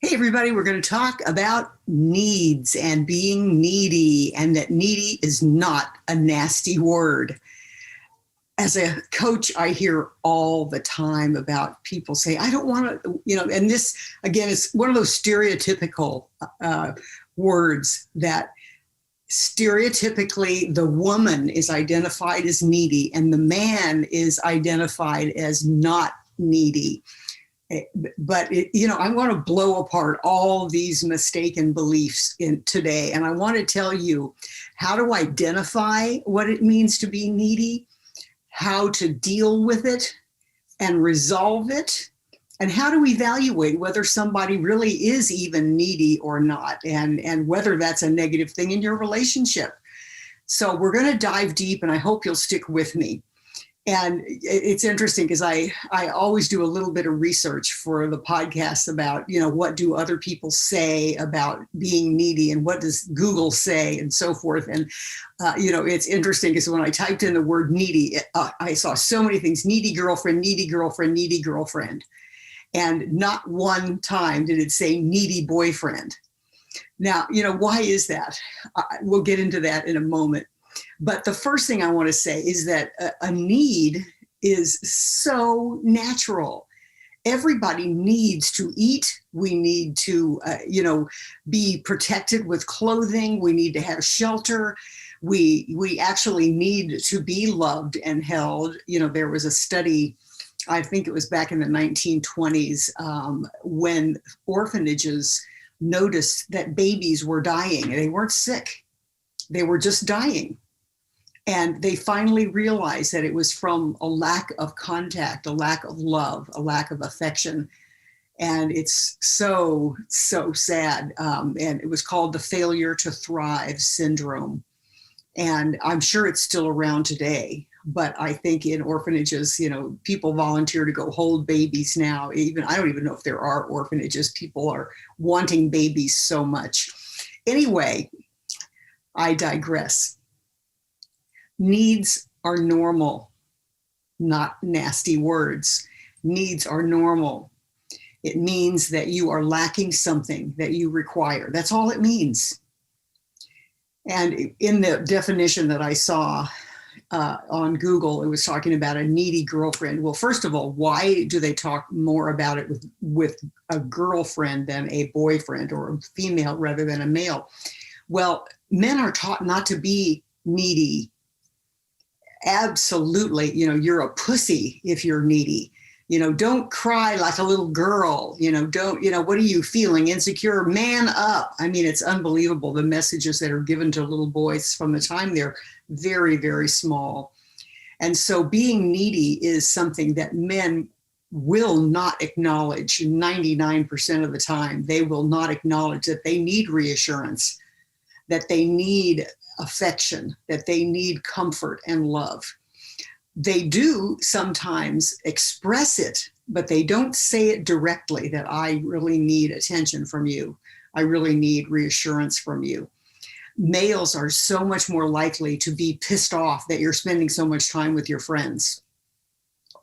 Hey, everybody, we're going to talk about needs and being needy, and that needy is not a nasty word. As a coach, I hear all the time about people say, I don't want to, and this, again, is one of those stereotypical words that stereotypically the woman is identified as needy and the man is identified as not needy. But I want to blow apart all these mistaken beliefs today, and I want to tell you how to identify what it means to be needy, how to deal with it and resolve it, and how to evaluate whether somebody really is even needy or not, and whether that's a negative thing in your relationship. So we're going to dive deep, and I hope you'll stick with me. And it's interesting because I always do a little bit of research for the podcast about, what do other people say about being needy and what does Google say and so forth. And, it's interesting because when I typed in the word needy, I saw so many things: needy girlfriend, needy girlfriend, needy girlfriend. And not one time did it say needy boyfriend. Now, why is that? We'll get into that in a moment. But the first thing I want to say is that a need is so natural. Everybody needs to eat. We need to, be protected with clothing. We need to have shelter. We actually need to be loved and held. There was a study, I think it was back in the 1920s, when orphanages noticed that babies were dying. They weren't sick. They were just dying. And they finally realized that it was from a lack of contact, a lack of love, a lack of affection. And it's so, so sad. And it was called the failure to thrive syndrome. And I'm sure it's still around today. But I think in orphanages, people volunteer to go hold babies now. I don't even know if there are orphanages. People are wanting babies so much. Anyway, I digress. Needs are normal, not nasty words. Needs are normal. It means that you are lacking something that you require. That's all it means. And in the definition that I saw on Google, it was talking about a needy girlfriend. Well, first of all, why do they talk more about it with a girlfriend than a boyfriend, or a female rather than a male? Well, men are taught not to be needy. Absolutely. You're a pussy if you're needy. Don't cry like a little girl. What are you feeling? Insecure? Man up. I mean, it's unbelievable the messages that are given to little boys from the time they're very, very small. And so being needy is something that men will not acknowledge 99% of the time. They will not acknowledge that they need reassurance, that they need affection, that they need comfort and love. They do sometimes express it, but they don't say it directly, that I really need attention from you. I really need reassurance from you. Males are so much more likely to be pissed off that you're spending so much time with your friends,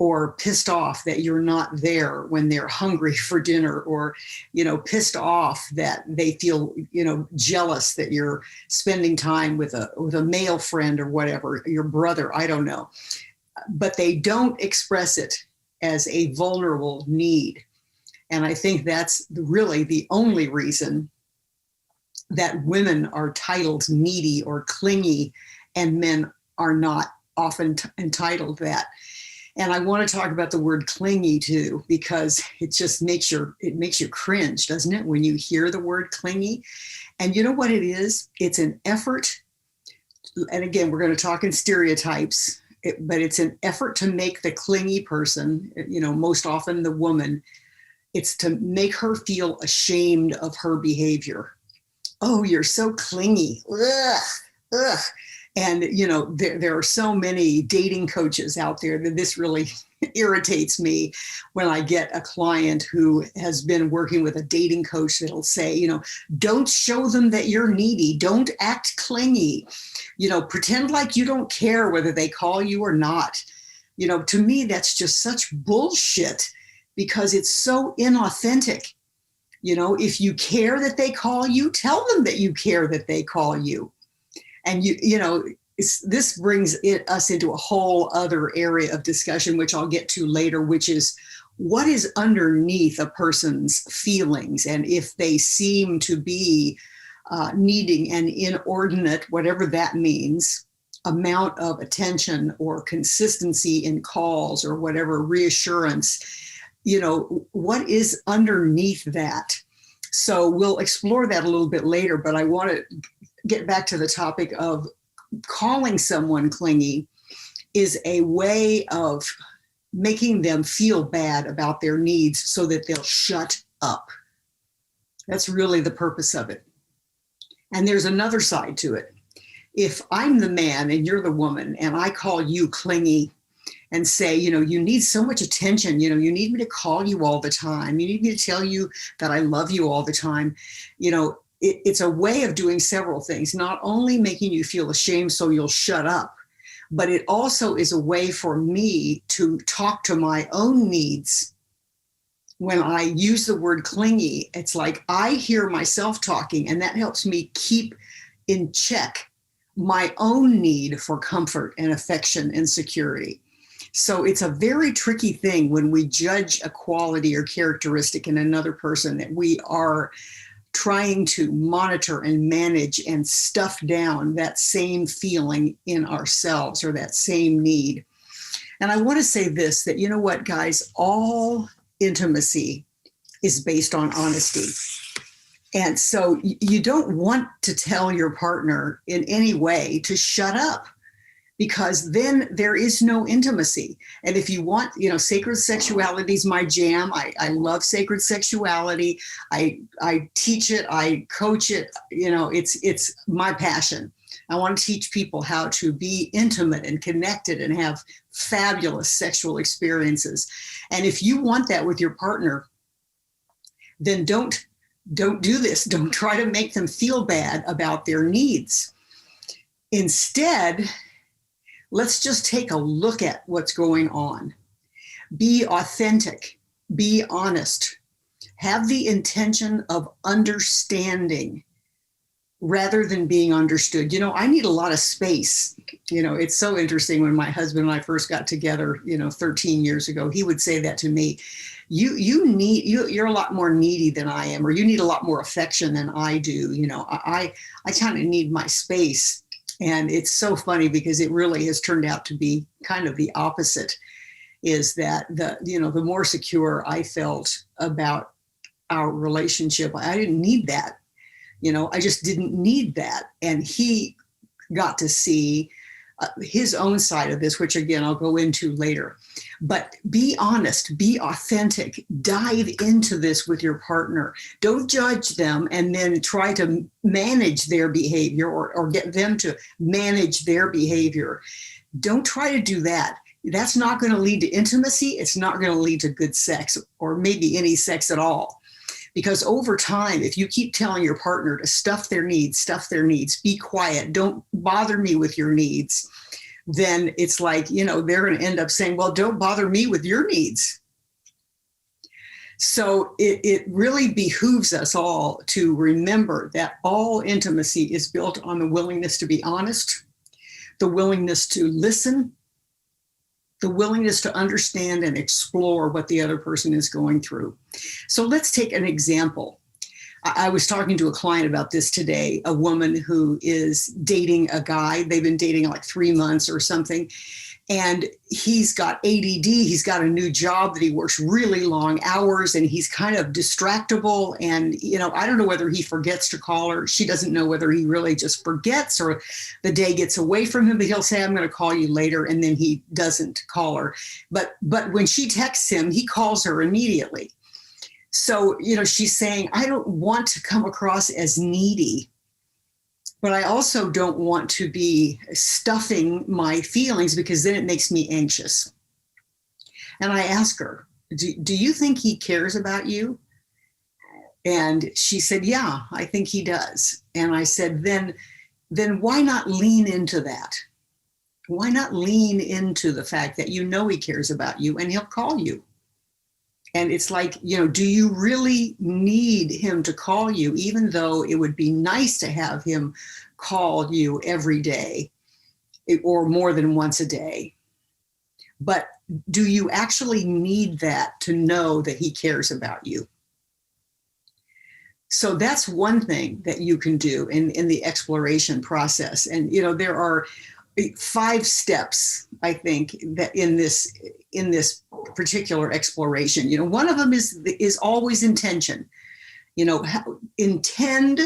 or pissed off that you're not there when they're hungry for dinner, or, pissed off that they feel, jealous that you're spending time with a male friend or whatever, your brother, I don't know. But they don't express it as a vulnerable need. And I think that's really the only reason that women are titled needy or clingy and men are not often entitled that. And I want to talk about the word clingy too, because it just makes you cringe, doesn't it, when you hear the word clingy? And you know what it is? It's an effort. And again, we're going to talk in stereotypes, but it's an effort to make the clingy person, most often the woman, it's to make her feel ashamed of her behavior. Oh, you're so clingy. Ugh, ugh. And, there are so many dating coaches out there that this really irritates me when I get a client who has been working with a dating coach that'll say, don't show them that you're needy. Don't act clingy. Pretend like you don't care whether they call you or not. To me, that's just such bullshit, because it's so inauthentic. You know, if you care that they call you, tell them that you care that they call you. And this brings us into a whole other area of discussion, which I'll get to later, which is what is underneath a person's feelings, and if they seem to be needing an inordinate, whatever that means, amount of attention or consistency in calls or whatever, reassurance, what is underneath that? So we'll explore that a little bit later, but I want to get back to the topic of calling someone clingy is a way of making them feel bad about their needs so that they'll shut up. That's really the purpose of it. And there's another side to it. If I'm the man and you're the woman and I call you clingy and say, you need so much attention, you need me to call you all the time, you need me to tell you that I love you all the time, it's a way of doing several things, not only making you feel ashamed so you'll shut up, but it also is a way for me to talk to my own needs. When I use the word clingy, it's like I hear myself talking, and that helps me keep in check my own need for comfort and affection and security. So it's a very tricky thing when we judge a quality or characteristic in another person that we are trying to monitor and manage and stuff down that same feeling in ourselves or that same need. And I want to say this, that guys, all intimacy is based on honesty. And so you don't want to tell your partner in any way to shut up, because then there is no intimacy. And if you want, sacred sexuality is my jam. I love sacred sexuality. I teach it, I coach it, it's my passion. I want to teach people how to be intimate and connected and have fabulous sexual experiences. And if you want that with your partner, then don't do this. Don't try to make them feel bad about their needs. Instead, let's just take a look at what's going on. Be authentic, be honest, have the intention of understanding rather than being understood. I need a lot of space. It's so interesting. When my husband and I first got together, 13 years ago, he would say that to me. You're a lot more needy than I am, or you need a lot more affection than I do. I kind of need my space. And it's so funny because it really has turned out to be kind of the opposite, is that the more secure I felt about our relationship, I didn't need that. I just didn't need that. And he got to see his own side of this, which again, I'll go into later. But be honest, be authentic, dive into this with your partner. Don't judge them and then try to manage their behavior or get them to manage their behavior. Don't try to do that. That's not going to lead to intimacy. It's not going to lead to good sex, or maybe any sex at all. Because over time, if you keep telling your partner to stuff their needs, be quiet, don't bother me with your needs, then it's like, they're going to end up saying, well, don't bother me with your needs. So it really behooves us all to remember that all intimacy is built on the willingness to be honest, the willingness to listen, the willingness to understand and explore what the other person is going through. So let's take an example. I was talking to a client about this today, a woman who is dating a guy. They've been dating like 3 months or something. And he's got ADD. He's got a new job that he works really long hours, and he's kind of distractible. And, I don't know whether he forgets to call her. She doesn't know whether he really just forgets or the day gets away from him, but he'll say, I'm going to call you later. And then he doesn't call her. But when she texts him, he calls her immediately. So, she's saying, I don't want to come across as needy, but I also don't want to be stuffing my feelings, because then it makes me anxious. And I ask her, do you think he cares about you? And she said, yeah, I think he does. And I said, then why not lean into that? Why not lean into the fact that he cares about you and he'll call you? And it's like, do you really need him to call you, even though it would be nice to have him call you every day or more than once a day? But do you actually need that to know that he cares about you? So that's one thing that you can do in the exploration process. And, there are 5 steps, I think, that in this particular exploration. One of them is always intention. Intend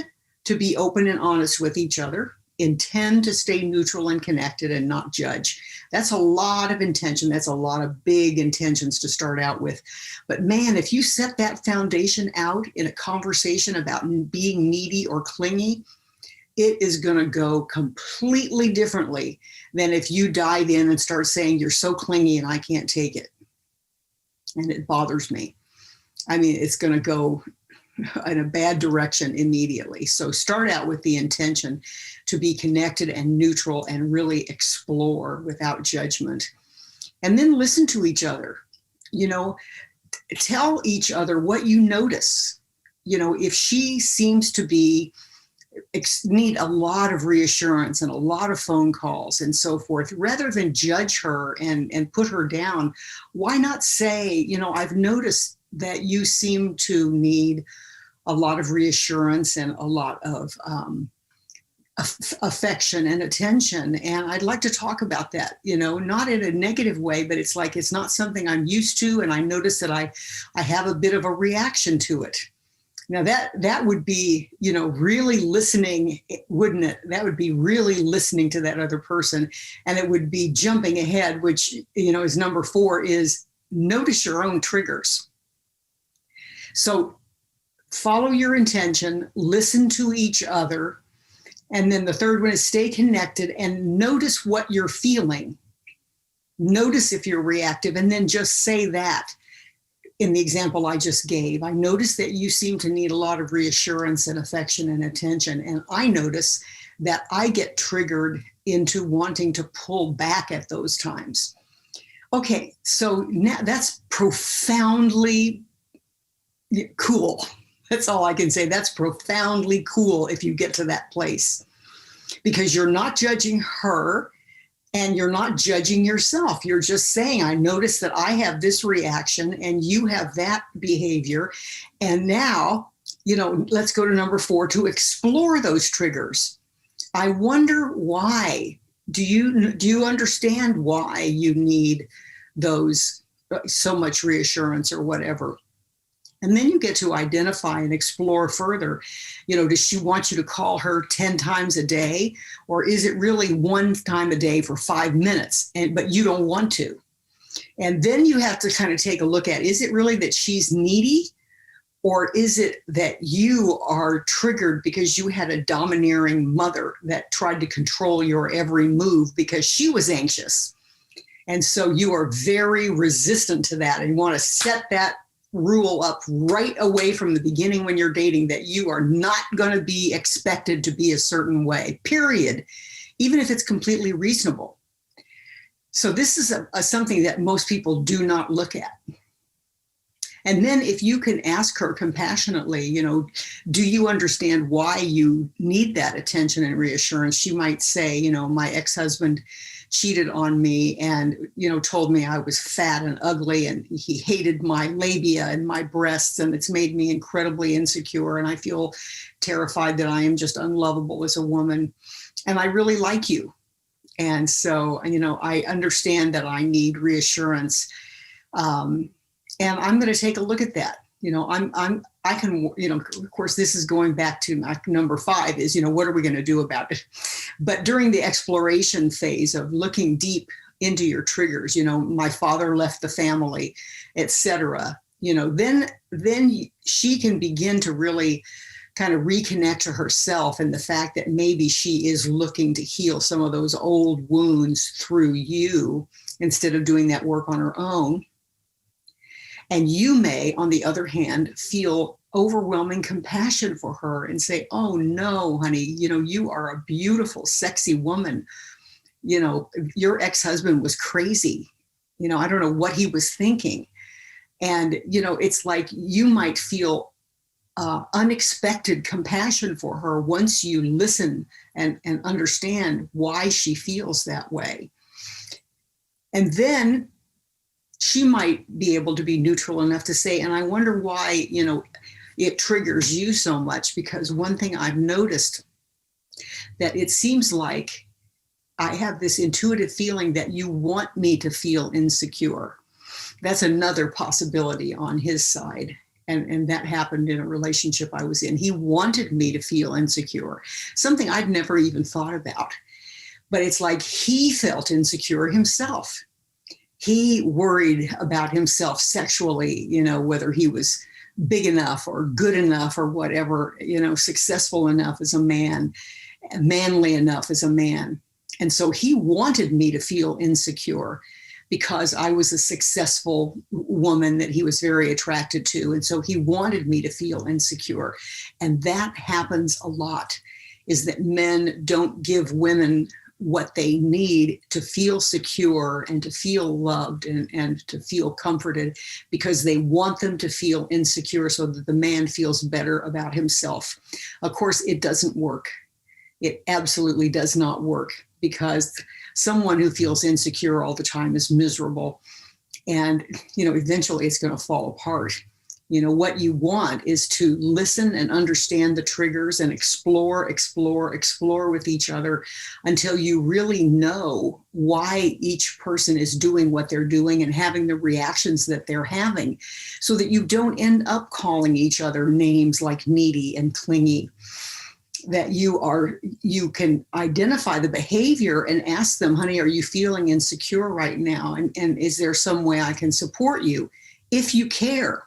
to be open and honest with each other. Intend to stay neutral and connected and not judge. That's a lot of intention. That's a lot of big intentions to start out with. But man, if you set that foundation out in a conversation about being needy or clingy, it is going to go completely differently than if you dive in and start saying, you're so clingy and I can't take it. And it bothers me. I mean, it's going to go in a bad direction immediately. So start out with the intention to be connected and neutral and really explore without judgment. And then listen to each other. Tell each other what you notice. If she seems to need a lot of reassurance and a lot of phone calls and so forth, rather than judge her and put her down, why not say, I've noticed that you seem to need a lot of reassurance and a lot of affection and attention. And I'd like to talk about that, not in a negative way, but it's like, it's not something I'm used to. And I notice that I have a bit of a reaction to it. Now that would be, really listening, wouldn't it? That would be really listening to that other person. And it would be jumping ahead, which, is number 4, is notice your own triggers. So follow your intention, listen to each other. And then the third one is stay connected and notice what you're feeling. Notice if you're reactive, and then just say that. In the example I just gave, I notice that you seem to need a lot of reassurance and affection and attention. And I notice that I get triggered into wanting to pull back at those times. Okay, so now that's profoundly cool. That's all I can say. That's profoundly cool if you get to that place, because you're not judging her and you're not judging yourself. You're just saying, I notice that I have this reaction and you have that behavior. And now, let's go to number 4 to explore those triggers. I wonder why. Do you understand why you need those so much reassurance or whatever? And then you get to identify and explore further. Does she want you to call her 10 times a day? Or is it really one time a day for 5 minutes, but you don't want to? And then you have to kind of take a look at, is it really that she's needy? Or is it that you are triggered because you had a domineering mother that tried to control your every move because she was anxious? And so you are very resistant to that and want to set that rule up right away from the beginning when you're dating, that you are not going to be expected to be a certain way, period, even if it's completely reasonable. So this is something that most people do not look at. And then if you can ask her compassionately, do you understand why you need that attention and reassurance? She might say, my ex-husband cheated on me and, told me I was fat and ugly and he hated my labia and my breasts, and it's made me incredibly insecure. And I feel terrified that I am just unlovable as a woman. And I really like you. And so, I understand that I need reassurance. And I'm going to take a look at that. I can, of course, this is going back to my number 5 is, what are we going to do about it? But during the exploration phase of looking deep into your triggers, my father left the family, etc. Then she can begin to really kind of reconnect to herself and the fact that maybe she is looking to heal some of those old wounds through you instead of doing that work on her own. And you may, on the other hand, feel overwhelming compassion for her and say, oh no, honey, you are a beautiful, sexy woman. Your ex-husband was crazy. I don't know what he was thinking. And, it's like you might feel unexpected compassion for her once you listen and understand why she feels that way. And then she might be able to be neutral enough to say, and I wonder why, it triggers you so much, because one thing I've noticed that it seems like I have this intuitive feeling that you want me to feel insecure. That's another possibility on his side. And that happened in a relationship I was in. He wanted me to feel insecure, something I'd never even thought about. But it's like he felt insecure himself. He worried about himself sexually, whether he was big enough or good enough or whatever, successful enough as a man, manly enough as a man. And so he wanted me to feel insecure because I was a successful woman that he was very attracted to. And so he wanted me to feel insecure. And that happens a lot, is that men don't give women what they need to feel secure and to feel loved and to feel comforted, because they want them to feel insecure so that the man feels better about himself. Of course, it doesn't work. It absolutely does not work, because someone who feels insecure all the time is miserable. And, eventually it's going to fall apart. What you want is to listen and understand the triggers and explore with each other until you really know why each person is doing what they're doing and having the reactions that they're having, so that you don't end up calling each other names like needy and clingy. That you can identify the behavior and ask them, honey, are you feeling insecure right now? And is there some way I can support you if you care?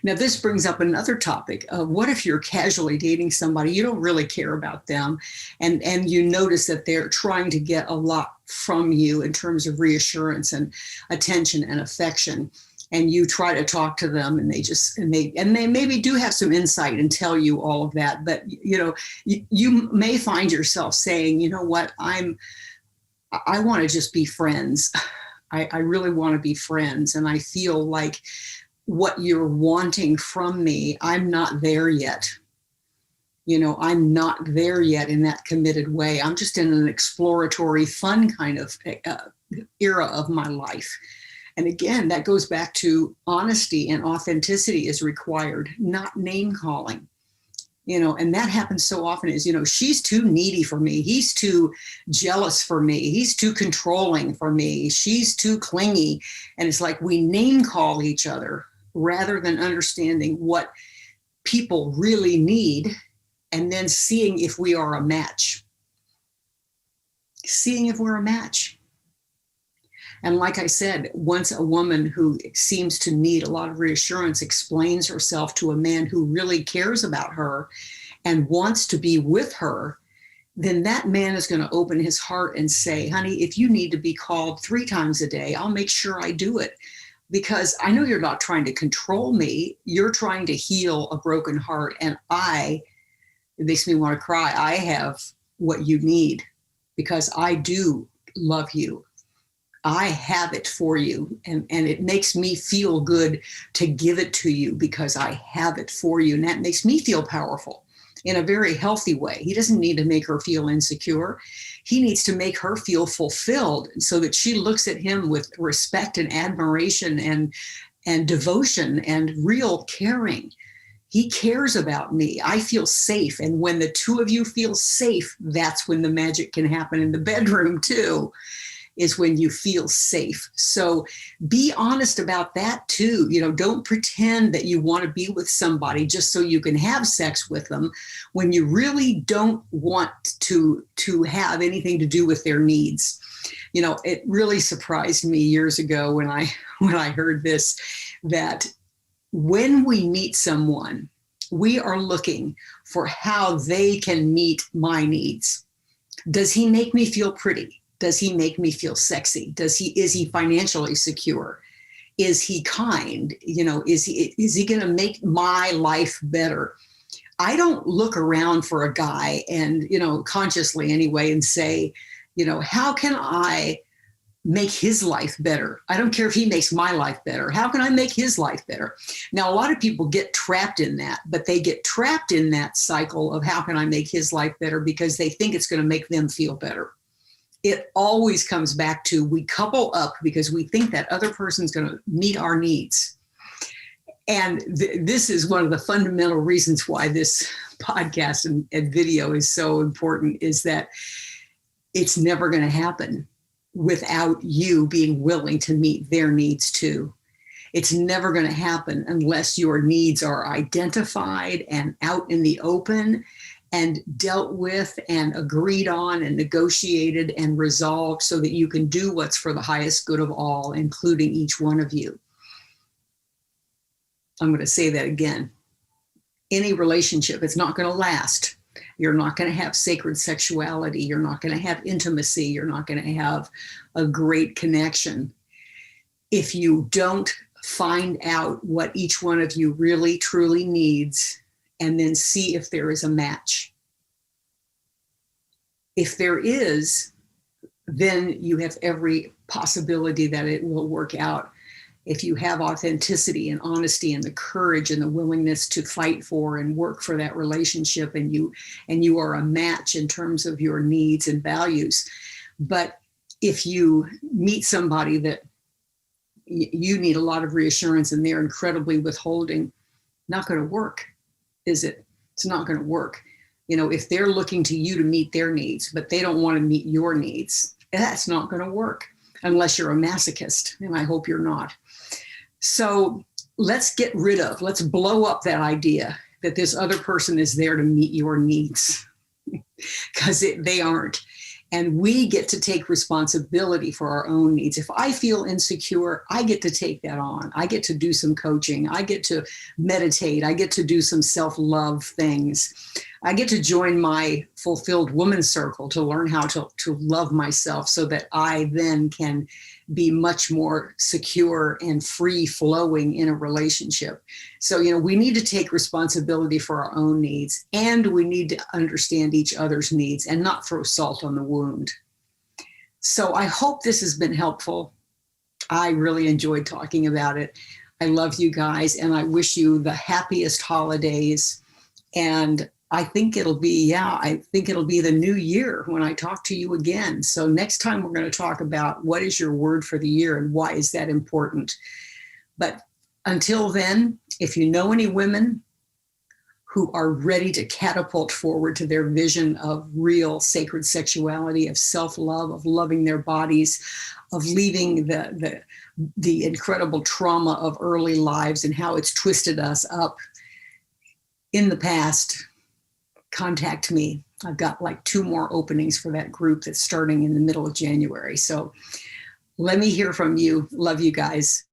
Now, this brings up another topic of what if you're casually dating somebody, you don't really care about them, and you notice that they're trying to get a lot from you in terms of reassurance and attention and affection. And you try to talk to them, and they maybe do have some insight and tell you all of that. But, you may find yourself saying, you know what, I want to just be friends. I really want to be friends. And I feel like what you're wanting from me, I'm not there yet. I'm not there yet in that committed way. I'm just in an exploratory, fun kind of era of my life. And again, that goes back to honesty and authenticity is required, not name calling. And that happens so often is, she's too needy for me. He's too jealous for me. He's too controlling for me. She's too clingy. And it's like we name call each other rather than understanding what people really need and then seeing if we are a match. Seeing if we're a match. And like I said, once a woman who seems to need a lot of reassurance explains herself to a man who really cares about her and wants to be with her, then that man is going to open his heart and say, honey, if you need to be called 3 times a day, I'll make sure I do it. Because I know you're not trying to control me. You're trying to heal a broken heart. And it makes me want to cry. I have what you need because I do love you. I have it for you, and it makes me feel good to give it to you because I have it for you, and that makes me feel powerful in a very healthy way. He doesn't need to make her feel insecure. He needs to make her feel fulfilled so that she looks at him with respect and admiration and devotion and real caring. He cares about me. I feel safe, and when the two of you feel safe, that's when the magic can happen in the bedroom too. Is when you feel safe. So be honest about that too. Don't pretend that you want to be with somebody just so you can have sex with them when you really don't want to have anything to do with their needs. It really surprised me years ago when I heard this, that when we meet someone, we are looking for how they can meet my needs. Does he make me feel pretty? Does he make me feel sexy? Is he financially secure? Is he kind? Is he going to make my life better? I don't look around for a guy and, consciously anyway, and say, how can I make his life better? I don't care if he makes my life better. How can I make his life better? Now, a lot of people get trapped in that, but they get trapped in that cycle of how can I make his life better because they think it's going to make them feel better. It always comes back to we couple up because we think that other person's going to meet our needs. And this is one of the fundamental reasons why this podcast and video is so important, is that it's never going to happen without you being willing to meet their needs too. It's never going to happen unless your needs are identified and out in the open and dealt with and agreed on and negotiated and resolved so that you can do what's for the highest good of all, including each one of you. I'm going to say that again. Any relationship, it's not going to last. You're not going to have sacred sexuality. You're not going to have intimacy. You're not going to have a great connection if you don't find out what each one of you really, truly needs and then see if there is a match. If there is, then you have every possibility that it will work out. If you have authenticity and honesty and the courage and the willingness to fight for and work for that relationship, and you are a match in terms of your needs and values. But if you meet somebody that you need a lot of reassurance and they're incredibly withholding, not going to work, is it? It's not going to work. You know, if they're looking to you to meet their needs, but they don't want to meet your needs, that's not going to work unless you're a masochist, and I hope you're not. So let's blow up that idea that this other person is there to meet your needs, because they aren't. And we get to take responsibility for our own needs. If I feel insecure, I get to take that on. I get to do some coaching. I get to meditate. I get to do some self-love things. I get to join my fulfilled woman circle to learn how to love myself so that I then can be much more secure and free flowing in a relationship. So, you know, we need to take responsibility for our own needs, and we need to understand each other's needs and not throw salt on the wound. So I hope this has been helpful. I really enjoyed talking about it. I love you guys, and I wish you the happiest holidays. And I think it'll be the new year when I talk to you again. So next time we're going to talk about what is your word for the year and why is that important. But until then, if you know any women who are ready to catapult forward to their vision of real sacred sexuality, of self-love, of loving their bodies, of leaving the incredible trauma of early lives and how it's twisted us up in the past, contact me. I've got like 2 more openings for that group that's starting in the middle of January. So let me hear from you. Love you guys.